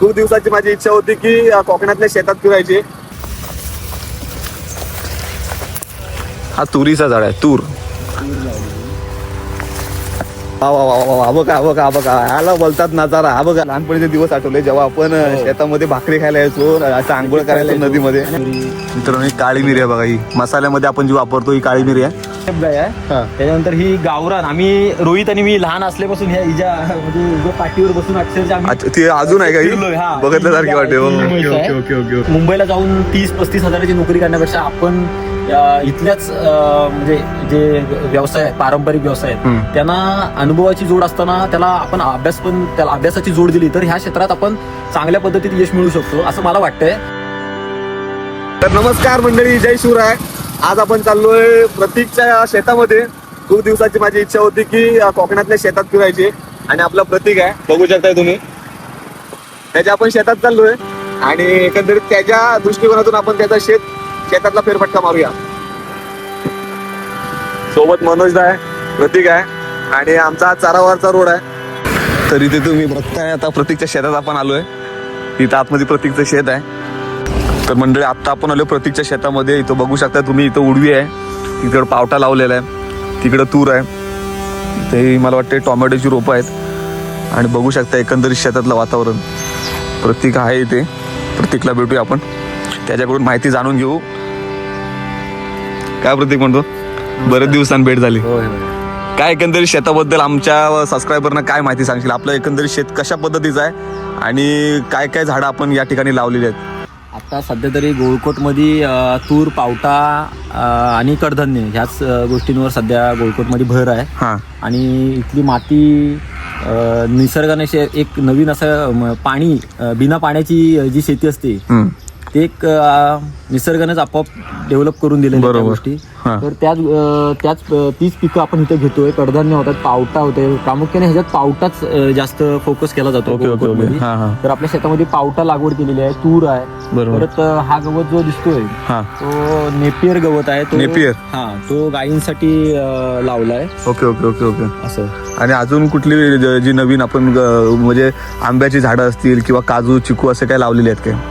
खूप दिवसाची माझी इच्छा होती की कोकणातल्या शेतात फिरायची. हा तुरीचा झाड आहे, तूर. हा बघा ह्याला बोलतात नजारा. हा बघा लहानपणीचे दिवस आठवले जेव्हा आपण शेतामध्ये भाकरी खायला यायचो, असं आंघोळ करायचो नदीमध्ये. मित्रांनो, ही काळी मिरी आहे बघा. ही मसाल्यामध्ये आपण जी वापरतो ही काळी मिरी आहे. त्याच्यानंतर ही गावरान. आम्ही रोहित आणि मी लहान असल्यापासून ह्या हिच्या म्हणजे पाठीवर बसून अक्षरशः ती अजून आहे का ही? बघितल्यासारखी वाटते. ओके. मुंबईला जाऊन 30-35 हजाराची नोकरी करण्यापेक्षा आपण इथल्याच म्हणजे जे व्यवसाय, पारंपरिक व्यवसाय आहेत, त्यांना अनुभवाची जोड असताना त्याला आपण त्याला अभ्यासाची जोड दिली तर ह्या क्षेत्रात आपण चांगल्या पद्धतीत यश मिळू शकतो असं मला वाटतंय. तर नमस्कार मंडळी, जय शिवराय. आज आपण चाललोय प्रतीकच्या शेतामध्ये. खूप दिवसाची माझी इच्छा होती की कोकणातल्या शेतात फिरायची, आणि आपला प्रतीक आहे, बघू शकताय तुम्ही. त्याच्या आपण शेतात चाललोय आणि एकंदरीत त्याच्या दृष्टिकोनातून आपण त्याचा शेतातला फेरफटका मारूया. सोबत मनोज आहे, प्रतीक आहे, आणि आमचा हा चारावरचा रोड आहे. तरी ते तुम्ही बघताय आता प्रतीकच्या शेतात आपण आलोय. इथं आतमध्ये प्रतीकचं शेत आहे. तर मंडळी, आत्ता आपण आलो प्रतीकच्या शेतामध्ये. इथं बघू शकता तुम्ही, इथं उडवी आहे, तिकडं पावटा लावलेला आहे, तिकडं तूर आहे, ते मला वाटते टोमॅटोची रोपं आहेत. आणि बघू शकता एकंदरीत शेतातलं वातावरण. प्रतीक आहे इथे, प्रतीकला भेटूया आपण, त्याच्याकडून माहिती जाणून घेऊ. काय प्रतीक म्हणतो? बरेच दिवसांनी भेट झाली. काय एकंदरीत शेताबद्दल आमच्या सबस्क्रायबरना काय माहिती सांगशील? आपलं एकंदरीत शेत कशा पद्धतीचं आहे आणि काय काय झाडं आपण या ठिकाणी लावलेली आहेत? आता सध्या तरी गोळकोटमध्ये तूर, पावटा आणि कडधान्य ह्याच गोष्टींवर सध्या गोळकोटमध्ये भर आहे. आणि इथली माती निसर्गाने एक नवीन असं पाणी, बिना पाण्याची जी शेती असते ते एक निसर्गानेच आपोआप डेव्हलप करून दिलेल्या गोष्टी. तर तीच पिकं आपण इथे घेतोय. कडधान्य होतात, पावटा होते, प्रामुख्याने ह्याच्यात पावटाच जास्त फोकस केला जातो. तर आपल्या शेतामध्ये पावटा लागवड केलेली आहे, तूर आहे. परत हा गवत जो दिसतोय तो नेपियर गवत आहे. तो गायींसाठी लावलाय. ओके. असं. आणि अजून कुठली जी नवीन आपण म्हणजे आंब्याची झाडं असतील किंवा काजू, चिकू असे काय लावलेले आहेत काय?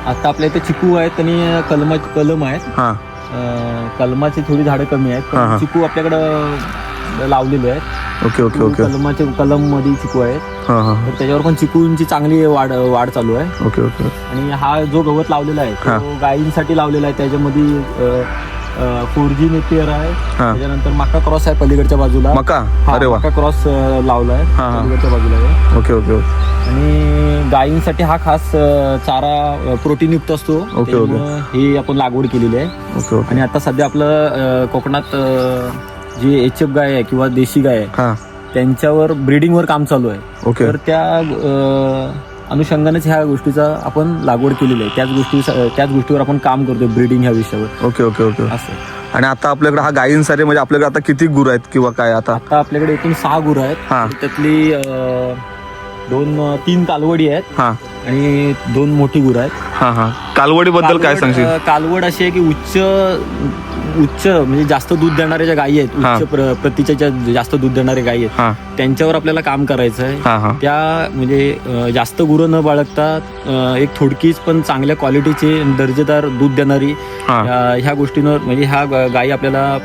आता आपल्या इथे चिकू आहेत आणि कलम आहेत. कलमाची थोडी झाडं कमी आहेत, पण चिकू आपल्याकडं लावलेले आहेत. ओके. कलम मध्ये चिकू आहेत. तर त्याच्यावर पण चिकूंची चांगली वाढ चालू आहे. ओके. आणि हा जो गवत लावलेला आहे तो गायींसाठी लावलेला आहे. त्याच्यामध्ये 4G नेपियर आहे. त्याच्यानंतर मका क्रॉस आहे पलीकडच्या बाजूला. मका क्रॉस लावलाय पलीकडच्या बाजूला. ओके. आणि गायींसाठी हा खास चारा प्रोटीन युक्त असतो. हे आपण लागवड केलेली आहे. आणि आता सध्या आपलं कोकणात जी HF गाय आहे किंवा देशी गाय आहे त्यांच्यावर ब्रीडिंगवर काम चालू आहे. तर त्या अनुषंगानेच ह्या गोष्टीचा आपण लागवड केलेली आहे. त्याच गोष्टीवर आपण काम करतोय, ब्रीडिंग ह्या विषयावर. ओके. असं. आणि आता आपल्याकडे हा गायींसाठी म्हणजे आपल्याकडे आता किती गुरं आहेत किंवा काय? आता आपल्याकडे एकूण 6 गुरं आहेत. त्यातली 2-3 कालवडी आहेत आणि 2 मोठी गुरं आहेत. कालवडी बद्दल काय सांगशील? कालवड अशी आहे की उच्च म्हणजे जास्त दूध देणाऱ्या ज्या गायी आहेत, उच्च प्रतीच्या ज्या जास्त दूध देणाऱ्या गायी आहेत, त्यांच्यावर आपल्याला काम करायचं आहे. त्या म्हणजे जास्त गुरं न बाळगता एक थोडकीच पण चांगल्या क्वालिटीचे दर्जेदार दूध देणारी ह्या गोष्टींवर म्हणजे ह्या गायी आपल्याला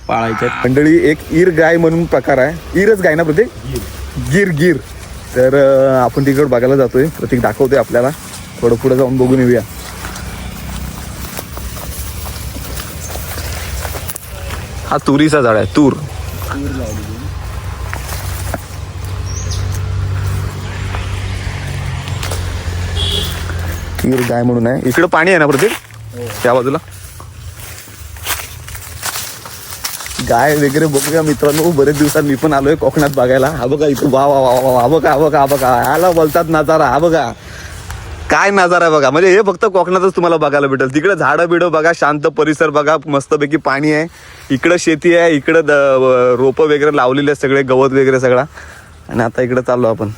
पाळायच्या आहेत. मंडळी, एक ईर गाय म्हणून प्रकार आहे. ईरच गाय ना प्रतीक? गिर. तर आपण तिकडे बघायला जातोय. प्रतीक दाखवतोय आपल्याला. थोडं पुढे जाऊन बघून येऊया. हा तुरीचा झाड आहे, तूर. ईर गाय म्हणून आहे. इकडे पाणी आहे ना प्रतीक? त्या बाजूला गाय वगैरे बघूया मित्रांनो. बरेच दिवसांनी मी पण आलोय कोकणात बघायला. हा बघा इथं वा ह्याला बोलतात नजारा. हा बघा काय नजारा आहे बघा. म्हणजे हे फक्त कोकणातच तुम्हाला बघायला भेटेल. तिकडे झाडं बिडं बघा, शांत परिसर बघा, मस्तपैकी पाणी आहे. इकडं शेती आहे, इकडं रोपं वगैरे लावलेले आहेत, सगळे गवत वगैरे सगळा. आणि आता इकडे चाललो आपण.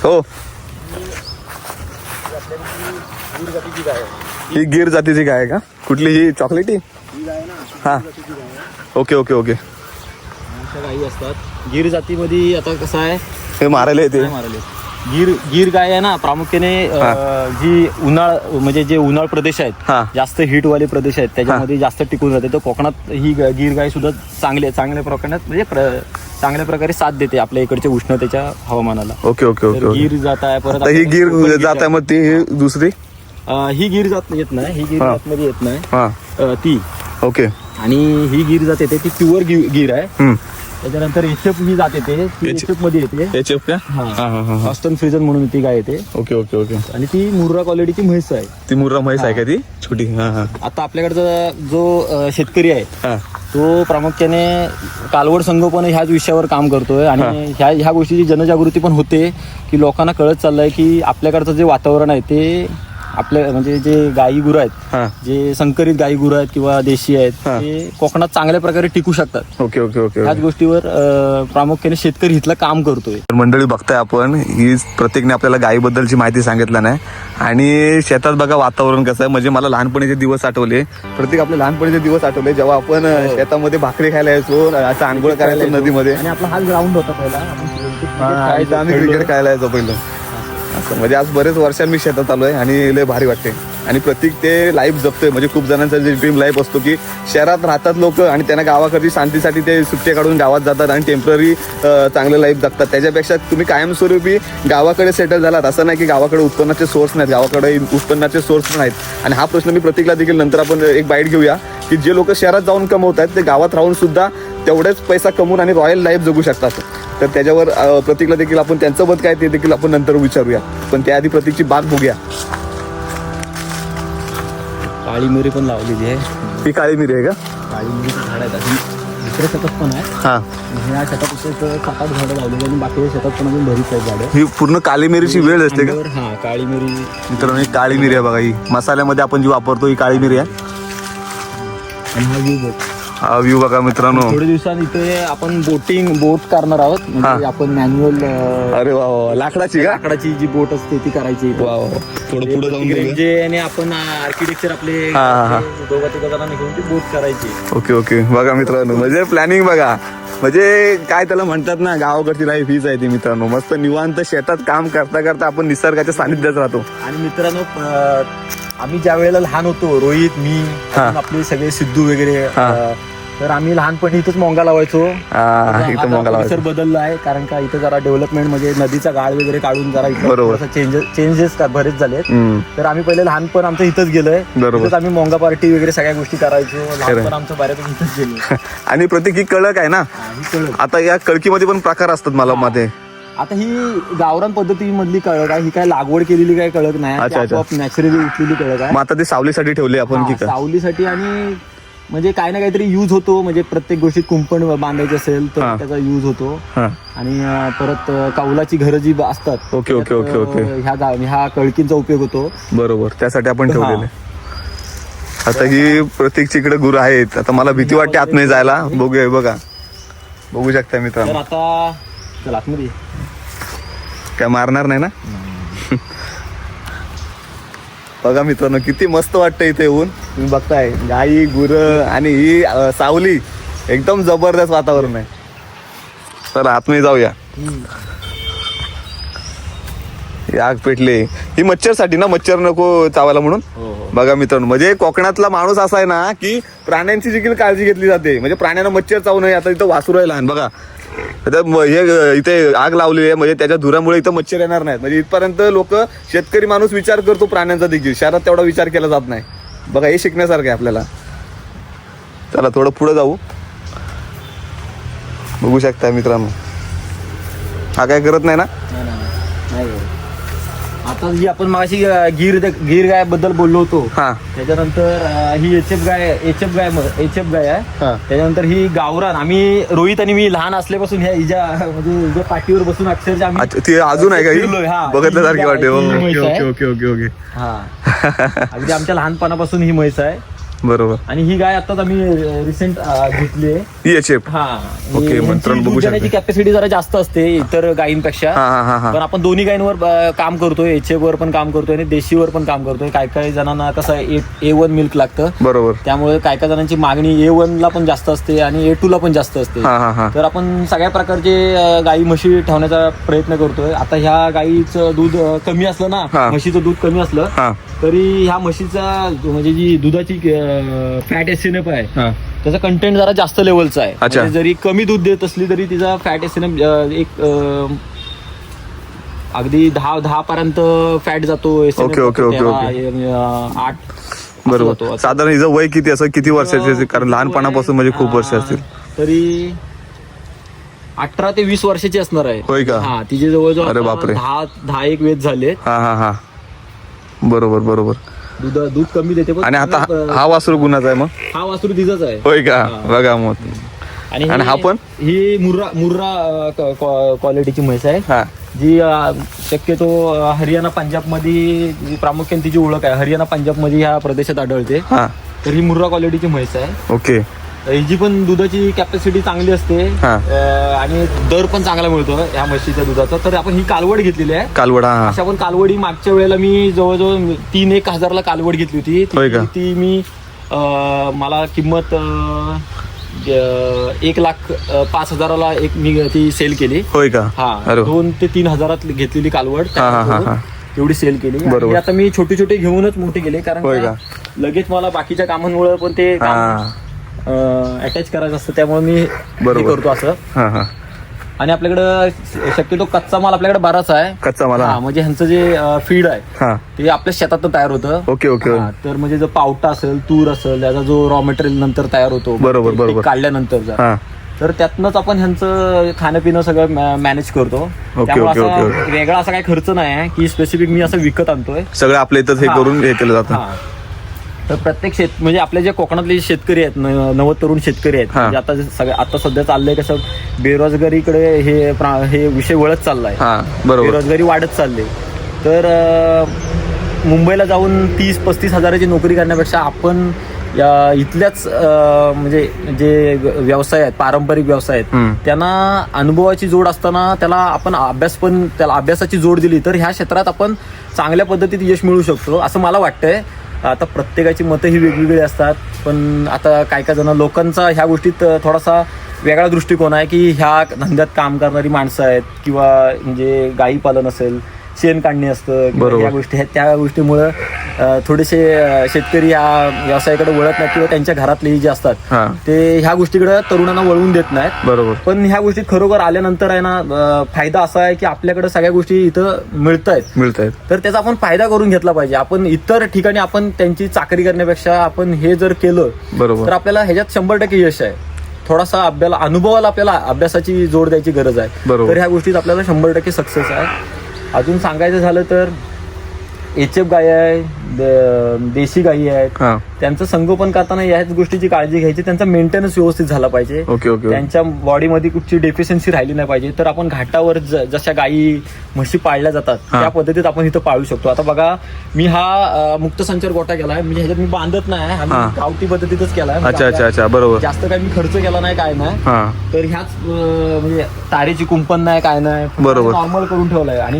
हो. जातीची गाय आहे. ही गिर जातीची गाय आहे का? कुठली ही चॉकलेटी? ही गाय ना हा. जातीची गाय आहे. Okay okay okay. अशा गायी असतात गिर जातीमध्ये. आता कसं आहे हे मारायला येते. काय मारले गिर गाय आहे ना प्रामुख्याने जी म्हणजे जे उन्हाळ प्रदेश हा. आहेत जास्त हीटवाले प्रदेश आहेत त्याच्यामध्ये जास्त टिकून राहते. तर कोकणात ही गिर गाय सुद्धा चांगल्या प्रकारात म्हणजे चांगल्या प्रकारे साथ देते आपल्या इकडच्या उष्णतेच्या हवामानाला. ओके ओके तर ओके. गिर जात आहे. परत आता ही गिर जात आहे, मग ती ही दुसरी ही गिर जात येत नाही. ही गिर जात मध्ये येत नाही. हा. ती ओके. आणि ही गिर जात येते ती प्युअर गिर आहे. हम्म. त्याच्यानंतर एचएफ ही जात येते ती एचएफ मध्ये येते. HF का? हा हा हा. हॉस्टन फ्रिजन म्हणून ती गाय येते. Okay okay okay. आणि ती मुर्रा क्वालिटीची म्हैस आहे. ती मुर्रा म्हैस आहे का ती छोटी? हा हा आता आपल्याकडचा जो शेतकरी आहे हा. तो प्रामुख्याने कालवड संगोपन ह्याच विषयावर काम करतोय. आणि ह्या गोष्टीची जनजागृती पण होते की लोकांना कळत चाललंय की आपल्याकडचं जे वातावरण आहे ते आपल्या म्हणजे जे गाई गुरं हा. आहेत जे संकरित गाई गुरं आहेत किंवा देशी आहेत ते कोकणात चांगल्या प्रकारे टिकू शकतात. Okay okay okay. ह्याच गोष्टीवर प्रामुख्याने शेतकरी इथलं काम करतोय. तर मंडळी बघताय आपण, ही प्रत्येकने आपल्याला गायीबद्दलची माहिती सांगितलं नाही. आणि शेतात बघा वातावरण कसं आहे. म्हणजे मला लहानपणीचे दिवस आठवले. प्रत्येक आपले लहानपणीचे दिवस आठवले जेव्हा आपण शेतामध्ये भाकरी खायला यायचो, असं आंघोळ करायचो नदीमध्ये. आणि आपला हा ग्राउंड होता पहिला. आम्ही क्रिकेट खेळायला यायचो पहिलं. असं म्हणजे आज बरेच वर्षांनी मी शेतात आलोय आणि लय भारी वाटते. आणि प्रत्येक ते लाईफ जपतोय. म्हणजे खूप जणांचा जे ड्रीम लाईफ असतो की शहरात राहतात लोक आणि त्यांना गावाकडची शांतीसाठी ते सुट्टे काढून गावात जातात आणि टेम्पररी चांगलं लाईफ जगतात. त्याच्यापेक्षा तुम्ही कायमस्वरूपी गावाकडे सेटल झालात. असं नाही की गावाकडे उत्पन्नाचे सोर्स नाहीत, गावाकडे उत्पन्नाचे सोर्स पण आहेत. आणि हा प्रश्न मी प्रत्येकला देखील नंतर आपण एक बाईट घेऊया की जे लोक शहरात जाऊन कमवत आहेत ते गावात राहून सुद्धा तेवढेच पैसा कमवून आणि रॉयल लाईफ जगू शकतात. तर त्याच्यावर प्रतीकला देखील आपण त्यांचं मत काय ते देखील आपण नंतर विचारूया. पण त्याआधी प्रतीकची बाग बघूया. काळी मिरी पण लावलेली आहे. ही काळी मिरी आहे का? काळी मिरीची झाड आहेत. अजून दुसऱ्या शेतात पण आहे. हा. ह्या शेतात 7-8 झाडं लावलेली आणि बाकीच्या शेतात पण अजून बरीच आहेत झाडं. ही पूर्ण काळी मिरीची वेळ असते का? हा काळी मिरी. मित्रांनो ही काळी मिरी आहे बघा. ही मसाल्यामध्ये आपण जी वापरतो ही काळी मिरी आहे. आणि हा व्ह्यू बघ. हा व्ह्यू बघा मित्रांनो. थोड्या दिवसांनी इथे आपण बोट करणार आहोत. म्हणजे आपण मॅन्युअल अरे वा वा. लाकडाची का? लाकडाची जी बोट असते ती करायची. वा वा. थोडं पुढे जाऊन बघूया. जे आणि आपण आर्किटेक्चर आपले दोघा जणांना घेऊन ती बोट करायची. Okay okay. बघा मित्रांनो म्हणजे प्लॅनिंग बघा. म्हणजे काय त्याला म्हणतात ना, गावाकडची लाईफ हीच आहे ती मित्रांनो. मस्त निवांत शेतात काम करता करता आपण निसर्गाच्या सानिध्यात राहतो. आणि मित्रांनो आम्ही ज्या वेळेला लहान होतो, रोहित, मी, आपले सगळे सिद्धू वगैरे, तर आम्ही लहानपणी इथंच मोंगा लावायचो. इथं मोंगा लावायचो. बदलला आहे कारण का इथं जरा डेव्हलपमेंट म्हणजे नदीचा गाळ वगैरे काढून जरा इथं चेंजेस बरेच झाले. तर आम्ही पहिले लहानपण आमचं इथंच गेलोय. इथंच आम्ही मोंगा पार्टी वगैरे सगळ्या गोष्टी करायचो. लहानपण आमचं बऱ्यापैकी इथंच गेलो. आणि प्रत्येक ही कळक आहे ना. आता या कळकीमध्ये पण प्रकार असतात मला मध्ये. आता ही गावरान पद्धतीमधली कळक आहे. ही काय लागवड केलेली काय कळक नाही. नॅचरली उठलेली कळक आहे. मग आता ते सावलीसाठी ठेवले आपण की काय? सावलीसाठी. आणि म्हणजे काही ना काहीतरी युज होतो. म्हणजे प्रत्येक गोष्टीत कुंपण बांधायची असेल तर त्याचा युज होतो. आणि परत कौलाची घरं जी असतात. Okay okay okay okay. ह्या कळकींचा उपयोग होतो. बरोबर. त्यासाठी आपण ठेवलेले. आता ही प्रत्येकची इकडे गुरु आहेत. आता मला भीती वाटते आतमध्ये जायला. बघूया. बघा बघू शकता मित्रांनो. आता चला आतमध्ये. काय मारणार नाही ना? बघा मित्रांनो किती मस्त वाटतं इथे येऊन. तुम्ही बघताय गाई गुरं आणि ही सावली. एकदम जबरदस्त वातावरण आहे. तर आतमध्ये जाऊया. आग पेटले. ही मच्छरसाठी ना, मच्छर नको चावायला म्हणून. बघा मित्रांनो म्हणजे कोकणातला माणूस असा आहे ना की प्राण्यांची देखील काळजी घेतली जाते. म्हणजे प्राण्यांना मच्छर चावू नये. आता इथं वासरू आहे लहान बघा. हे इथे आग लावलेली आहे म्हणजे त्याच्या धुरामुळे इथं मच्छर येणार नाहीत. म्हणजे इथपर्यंत लोक शेतकरी माणूस विचार करतो प्राण्यांचा देखील. शहरात तेवढा विचार केला जात नाही. बघा हे शिकण्यासारखं आहे आपल्याला. चला थोडं पुढे जाऊ. बघू शकता मित्रांनो. हा काय करत नाही ना. आता जी आपण मागाशी गिर गाय बद्दल बोललो होतो. त्याच्यानंतर ही एचएफ गाय आहे. त्याच्यानंतर ही गावरान. आम्ही रोहित आणि मी लहान असल्यापासून हिच्या म्हणजे पाठीवर बसून अक्षरशः आम्ही ती अजून आहे का? बघितल्यासारखी वाटते. Okay okay okay okay. हा अगदी आमच्या लहानपणापासून ही म्हैस आहे. बरोबर. आणि ही गाय आताच आम्ही रिसेंट घेतली आहे. EHF. हा ओके, मंत्रण बघू शकता. कॅपॅसिटी जरा जास्त असते इतर गायींपेक्षा. पण आपण दोन्ही गायींवर काम करतोय, HF वर पण काम करतोय आणि देशीवर पण काम करतोय. काय काही जणांना कसं A1 मिल्क लागतं, बरोबर. त्यामुळे काय काय जणांची मागणी A1 ला पण जास्त असते आणि A2 ला पण जास्त असते. तर आपण सगळ्या प्रकारचे गायी म्हशी ठेवण्याचा प्रयत्न करतोय. आता ह्या गायीचं दूध कमी असलं ना, म्हशीचं दूध कमी असलं तरी ह्या म्हशीचा म्हणजे जी दुधाची फॅट एसिनप आहे त्याचा कंटेंट जरा जास्त लेवलचा आहे. म्हणजे जरी कमी दूध देत असली तरी तिचा फॅट एसिनप एक अगदी 10 पर्यंत फॅट जातो. ओके. 8 बरोबर. साधारण हिचं वय किती असं, किती वर्षाचे? कारण लहानपणापासून म्हणजे खूप वर्ष असतील. तरी 18 ते 20 वर्षाची असणार आहे. होय का? हा, तिचे जवळजवळ अरे बापरे. 10 वेद झाले. हा. बरोबर. दूध कमी देते. आणि आता हा वासरू गुणाचा आहे मग? हा वासरू तिचाच आहे. होय का? बघा मग. आणि हा पण ही मुर्रा क्वालिटीची म्हैस आहे, जी शक्यतो हरियाणा पंजाब मध्ये प्रामुख्याने तिची ओळख आहे. हरियाणा पंजाब मध्ये ह्या प्रदेशात आढळते. तर ही मुर्रा क्वालिटीची म्हैस आहे. ओके. हिची पण दुधाची कॅपॅसिटी चांगली असते आणि दर पण चांगला मिळतो या म्हशीच्या दुधाचा. तर आपण ही कालवड घेतलेली आहे. कालवड. अशा पण कालवडी मागच्या वेळेला मी जवळजवळ 3-1 हजारला कालवड घेतली होती. ती मी मला किंमत 1,05,000ला मी ती सेल केली. होय का? हा, 2 ते 3 हजारात घेतलेली कालवड एवढी सेल केली. आता मी छोटे छोटे घेऊनच मोठे केले, कारण लगेच मला बाकीच्या कामांमुळे पण ते अटॅच करायचं असतं, त्यामुळे मी हे करतो असं. आणि आपल्याकडे शक्यतो कच्चा माल आपल्याकडे बराच आहे. कच्चा माल म्हणजे ह्यांचं जे फीड आहे ते आपल्या शेतात तयार होतं. ओके. तर म्हणजे जर पावटा असेल, तूर असेल, त्याचा जो रॉ मटेरियल नंतर तयार होतो बरोबर काढल्यानंतर, तर त्यातनंच आपण ह्यांचं खाणं पिणं सगळं मॅनेज करतो. त्यामुळे असा वेगळा असा काही खर्च नाही आहे की स्पेसिफिक मी असं विकत आणतोय. सगळं आपल्या इथं हे करून हे केलं जातं. तर प्रत्येक म्हणजे आपले जे कोकणातले शेतकरी आहेत, नवतरुण शेतकरी आहेत, म्हणजे आता सध्या चाललंय कसं, बेरोजगारीकडे हे विषय वळत चाललाय. बेरोजगारी वाढत चालली. तर मुंबईला जाऊन 30-35 हजाराची नोकरी करण्यापेक्षा आपण इथल्याच म्हणजे जे व्यवसाय आहेत, पारंपरिक व्यवसाय आहेत, त्यांना अनुभवाची जोड असताना त्याला आपण अभ्यासाची जोड दिली तर ह्या क्षेत्रात आपण चांगल्या पद्धतीत यश मिळवू शकतो असं मला वाटतंय. आता प्रत्येकाची मतं ही वेगवेगळी असतात, पण आता काय जण लोकांचा ह्या गोष्टीत थोडासा वेगळा दृष्टिकोन आहे की ह्या धंद्यात काम करणारी माणसं आहेत, किंवा म्हणजे गाई पालन असेल, शेण काढणे असतं, या गोष्टी आहेत, त्या गोष्टीमुळं थोडेसे शेतकरी ह्या व्यवसायाकडे वळत नाहीत, किंवा त्यांच्या घरातलेही जे असतात ते ह्या गोष्टीकडे तरुणांना वळवून देत नाहीत. बरोबर. पण ह्या गोष्टीत खरोखर आल्यानंतर आहे ना, फायदा असा आहे की आपल्याकडे सगळ्या गोष्टी इथं मिळत आहेत, तर त्याचा आपण फायदा करून घेतला पाहिजे. आपण इतर ठिकाणी आपण त्यांची चाकरी करण्यापेक्षा आपण हे जर केलं तर आपल्याला ह्याच्यात 100% यश आहे. थोडासा अनुभवाला आपल्याला अभ्यासाची जोड द्यायची गरज आहे. तर ह्या गोष्टीत आपल्याला 100% सक्सेस आहे. अजून सांगायचं झालं तर HF गाय आहे, देशी गायी आहेत, त्यांचं संगोपन करताना याच गोष्टीची काळजी घ्यायची, त्यांचा मेंटेनन्स व्यवस्थित झाला पाहिजे. त्यांच्या बॉडीमध्ये कुठची डेफिशियन्सी राहिली नाही पाहिजे. तर आपण घाटावर जशा गायी म्हशी पाळल्या जातात त्या पद्धतीत आपण इथं पाळू शकतो. आता बघा, मी हा मुक्तसंचार गोठा केलाय, म्हणजे ह्याच्यात मी बांधत नाही, आम्ही गावठी पद्धतीतच केलाय. बरोबर. जास्त काही मी खर्च केला नाही, काय नाही. तर ह्याच म्हणजे तारेची कुंपण नाही, काय नाही, नॉर्मल करून ठेवलाय. आणि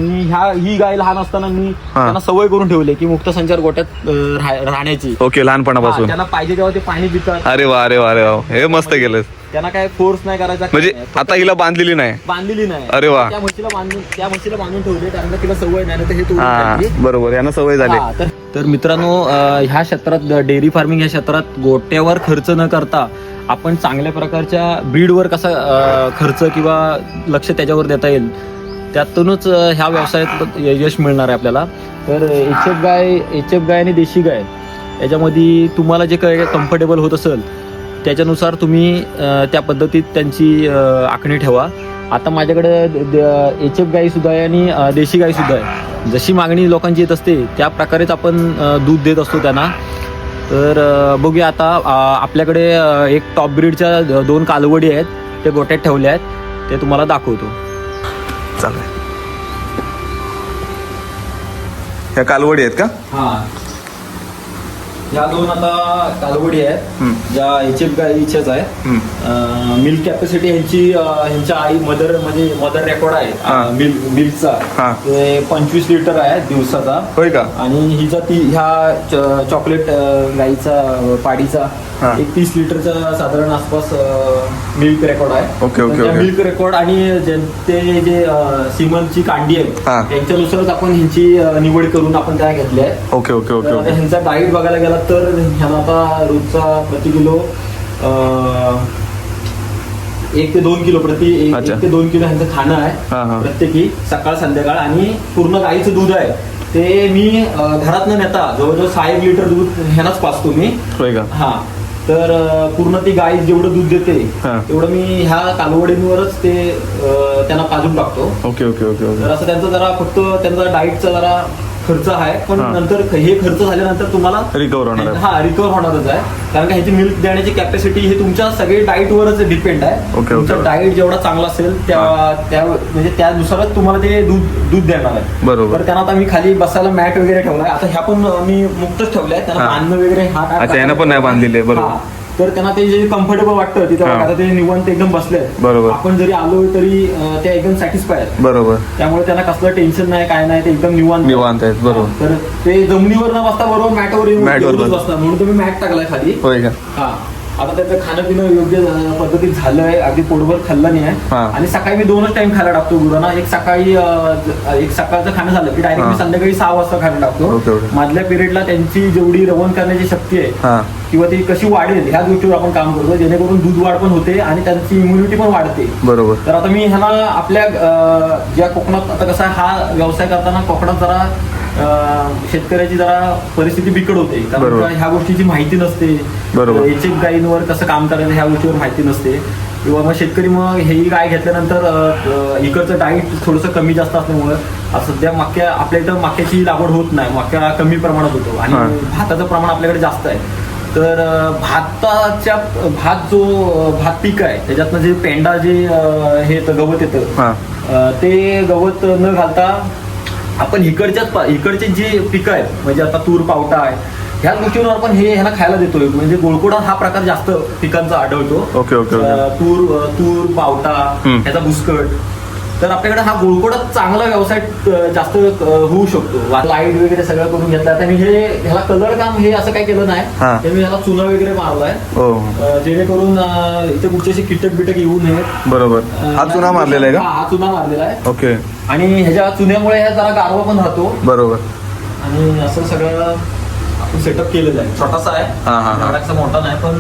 ही गाय लहान असताना मी त्यांना सवय करून ठेवले की मुक्त संचार गोट्यात राहण्याची. ओके. लहानपणापासून त्यांना पाहिजे तेव्हा ते पाणी पितात. अरे वा. हे मस्त केलं. त्यांना काय फोर्स नाही करायचा, म्हणजे आता हिला बांधलेली नाही. अरे वा. त्या म्हशीला बांधून ठेवले, कारण तिला सवय नाही, तर हे बरोबर, यांना सवय झाली. तर मित्रांनो, ह्या क्षेत्रात डेअरी फार्मिंग ह्या क्षेत्रात गोट्यावर खर्च न करता आपण चांगल्या प्रकारच्या ब्रीडवर कसा खर्च किंवा लक्ष त्याच्यावर देता येईल, त्यातूनच ह्या व्यवसायात यश मिळणार आहे आपल्याला. तर HF गाय आणि देशी गाय याच्यामध्ये तुम्हाला जे काही कम्फर्टेबल होत असेल त्याच्यानुसार तुम्ही त्या पद्धतीत त्यांची आखणी ठेवा. आता माझ्याकडे HF गाई सुद्धा आहे आणि देशी गाई सुद्धा आहे. जशी मागणी लोकांची येत असते त्या प्रकारेच आपण दूध देत असतो त्यांना. तर बघूया, आता आपल्याकडे एक टॉप ब्रीडच्या 2 कालवडी आहेत, ते गोट्यात ठेवले आहेत, ते तुम्हाला दाखवतो. चालेल. ह्या कालवडी आहेत का? ह्या दोन आता कालवडी आहेत ज्या HF गाईच्याच आहे. मिल्क कॅपॅसिटी ह्यांच्या आई मदर रेकॉर्ड आहे मिल्कचा 25 लिटर आहे दिवसाचा. होय का? आणि हिचा ह्या चॉकलेट गाईचा पाडीचा एक 30 लिटरचा साधारण आसपास मिल्क रेकॉर्ड आहे. Okay okay okay. Milk record आणि ते जे सिमनची कांडी आहे त्यांच्यानुसारच आपण ह्यांची निवड करून आपण त्या घेतल्या आहे. ओके ओके ओके तर ओके. ह्यांचा डाईट बघायला गेला तर ह्यांना आता रोजचा प्रति किलो 1 ते 2 किलो अच्छा. 1 ते 2 किलो ह्यांचं खाणं आहे प्रत्येकी सकाळ संध्याकाळ. आणि पूर्ण गाईचं दूध आहे ते मी घरात न नेता जवळजवळ 6 लिटर दूध ह्यालाच पाचतो मी. होय का? हा. तर पूर्ण ती गाय जेवढं दूध देते तेवढं मी ह्या कालवडींवरच ते त्यांना पाजून टाकतो. Okay okay okay okay. तर असं त्यांचा जरा फक्त त्यांचा डाईटचा जरा खर्च आहे पण नंतर हे खर्च झाल्यानंतर तुम्हाला रिकवर होणार आहे. हा रिकवर होणारच आहे. कारण का ह्याची मिल्क देण्याची कॅपॅसिटी हे तुमच्या सगळे डाईट वरच डिपेंड आहे. तुमचा डाईट जेवढा चांगला असेल त्या म्हणजे त्यानुसारच तुम्हाला ते दूध देणार आहे. बरोबर. तर त्यांना आता मी खाली बसायला मॅट वगैरे ठेवलाय. आता ह्या पण मी मुक्तच ठेवल्या त्यांना बांधणं वगैरे अच्छा यांना पण नाही बांधलेले. बरोबर. तर त्यांना ते जे कम्फर्टेबल वाटतं तिथं आता ते निवांत एकदम बसले. बरोबर. आपण जरी आलो तरी ते एकदम सॅटिस्फाय आहेत. बरोबर. त्यामुळे त्यांना कसलं टेन्शन नाही काय नाही ते एकदम निवांत आहेत. बरोबर. तर ते जमिनीवर न बसता बरोबर मॅटवर बसतात म्हणून तुम्ही मॅट टाकलाय खाली. होय का? हा. आता त्याचं खाणं पिणं योग्य पद्धतीत झालंय अगदी पोटभर खाल्लं नाही आहे. आणि सकाळी मी 2च टाइम खायला टाकतो गुरांना. एक सकाळचं खाणं झालं की डायरेक्ट मी संध्याकाळी 6 वाजता खायला टाकतो. मधल्या पिरियडला त्यांची जेवढी रवण करण्याची शक्ती आहे किंवा ती कशी वाढेल ह्या गोष्टीवर आपण काम करतो जेणेकरून दूध वाढ पण होते आणि त्यांची इम्युनिटी पण वाढते. बरोबर. तर आता मी ह्याला आपल्या ज्या कोकणात आता कसा हा व्यवसाय करताना कोकणात जरा शेतकऱ्याची जरा परिस्थिती बिकट होते कारण ह्या गोष्टीची माहिती नसते. HF गायींवर कसं काम करायचं ह्या गोष्टीवर माहिती नसते किंवा मग शेतकरी मग ही गाय घेतल्यानंतर इकडचं डाईट थोडंसं कमी जास्त असल्यामुळं सध्या आपल्या इथं मक्याची लागवड होत नाही. मक्या कमी प्रमाणात होतो आणि भाताचं प्रमाण आपल्याकडे जास्त आहे. तर भात पीक आहे त्याच्यातनं जे पेंडा जे हे गवत येतं ते गवत न घालता आपण इकडचे जे पिकं आहेत म्हणजे आता तूर पावटा आहे ह्या गोष्टीवर आपण ह्याला खायला देतोय. म्हणजे गोळकोडा हा प्रकार जास्त पिकांचा आढळतो. Okay okay. तूर पावटा ह्याचा बुसकट. तर आपल्याकडे हा गोळकोडा चांगला व्यवसाय जास्त होऊ शकतो. लाईट वगैरे सगळं करून घेतला आता मी ह्याला कलर काम हे असं काही केलं नाही. मी ह्याला चुना वगैरे मारलाय जेणेकरून इथे कुठचे असे कीटक बिटक येऊ नयेत. बरोबर. हा चुना मारलेला आहे का? हा चुना मारलेला आहे. ओके. आणि ह्याच्या चुन्यामुळे ह्या जरा गारवा पण राहतो. बरोबर. आणि असं सगळं आपण सेटअप केलेलं आहे. छोटासा आहे मोठा नाही पण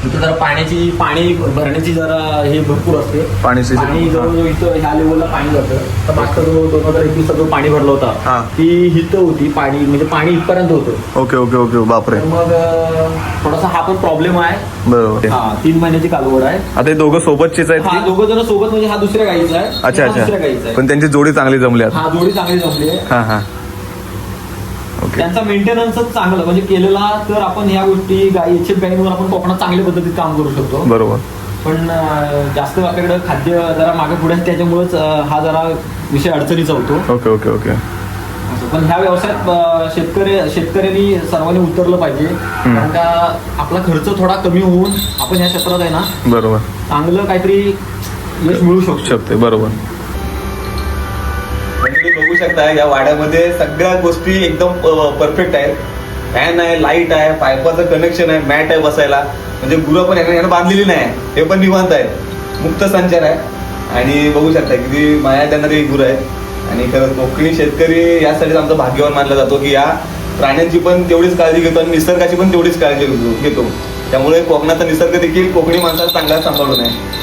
इथे जरा पाणी भरण्याची जरा हे भरपूर असते. पाणी जवळजवळ इथं ह्या लेवलला पाणी जातं. तर मागचा जो 2021 जो पाणी भरला होता ती हित होती पाणी म्हणजे पाणी इथपर्यंत होतं. Okay okay okay. बापरे. मग थोडासा हा पण प्रॉब्लेम आहे. बरोबर. 3 महिन्याची कालवड आहे. आता हे दोघं सोबतचेच आहेत? दोघं जण सोबत म्हणजे हा दुसऱ्या गाईचा आहे. अच्छा अच्छा. दुसऱ्या गाईचा आहे पण त्यांची जोडी चांगली जमली आहे. जोडी चांगली जमली आहे. त्यांचा मेंटेनन्सच चांगलं म्हणजे केलेला तर आपण ह्या गोष्टी HF गायींवर आपण कोकणात चांगल्या पद्धतीत काम करू शकतो. बरोबर. पण जास्त आपल्याकडे खाद्य जरा मागे पुढे त्याच्यामुळेच हा जरा विषय अडचणीचा होतो. Okay okay okay. पण ह्या व्यवसायात शेतकऱ्यांनी सर्वांनी उतरलं पाहिजे कारण का आपला खर्च थोडा कमी होऊन आपण ह्या क्षेत्रात आहे ना. बरोबर. चांगलं काहीतरी यश मिळू शकते. बरोबर. बघू शकता या वाड्यामध्ये सगळ्या गोष्टी एकदम परफेक्ट आहेत. फॅन आहे, लाईट आहे, पाईपाचं कनेक्शन आहे, मॅट आहे बसायला. म्हणजे गुरं पण यांना बांधलेली नाही हे पण निवांत आहेत. मुक्त संचार आहे आणि बघू शकता किती माया देणारी गुरं आहेत. आणि खरंच कोकणी शेतकरी यासाठीच आमचा भाग्यवान मानला जातो की या प्राण्यांची पण तेवढीच काळजी घेतो आणि निसर्गाची पण तेवढीच काळजी घेतो. त्यामुळे कोकणाचा निसर्ग देखील कोकणी माणसाला चांगला सांभाळून आहे.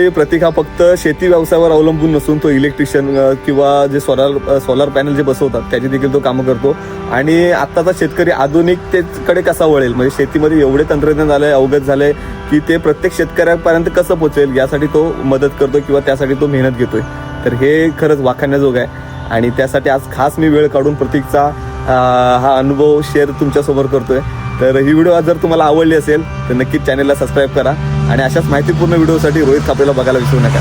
प्रतीक हा फक्त शेती व्यवसायावर अवलंबून नसून तो इलेक्ट्रिशियन किंवा जे सोलार पॅनल जे बसवतात त्याची देखील तो कामं करतो. आणि आत्ताचा शेतकरी आधुनिकतेकडे कसा वळेल म्हणजे शेतीमध्ये एवढे तंत्रज्ञान झालंय अवगत झालंय की ते प्रत्येक शेतकऱ्यापर्यंत कसं पोहोचेल यासाठी तो मदत करतो किंवा त्यासाठी तो मेहनत घेतोय. तर हे खरंच वाखाणण्याजोग आहे आणि त्यासाठी आज खास मी वेळ काढून प्रतीकचा हा अनुभव शेअर तुमच्यासोबत करतोय. तर ही व्हिडिओ जर तुम्हाला आवडली असेल तर नक्कीच चॅनलला सबस्क्राईब करा आणि अशाच माहितीपूर्ण व्हिडिओसाठी रोहित खापरेला बघायला विसरू नका.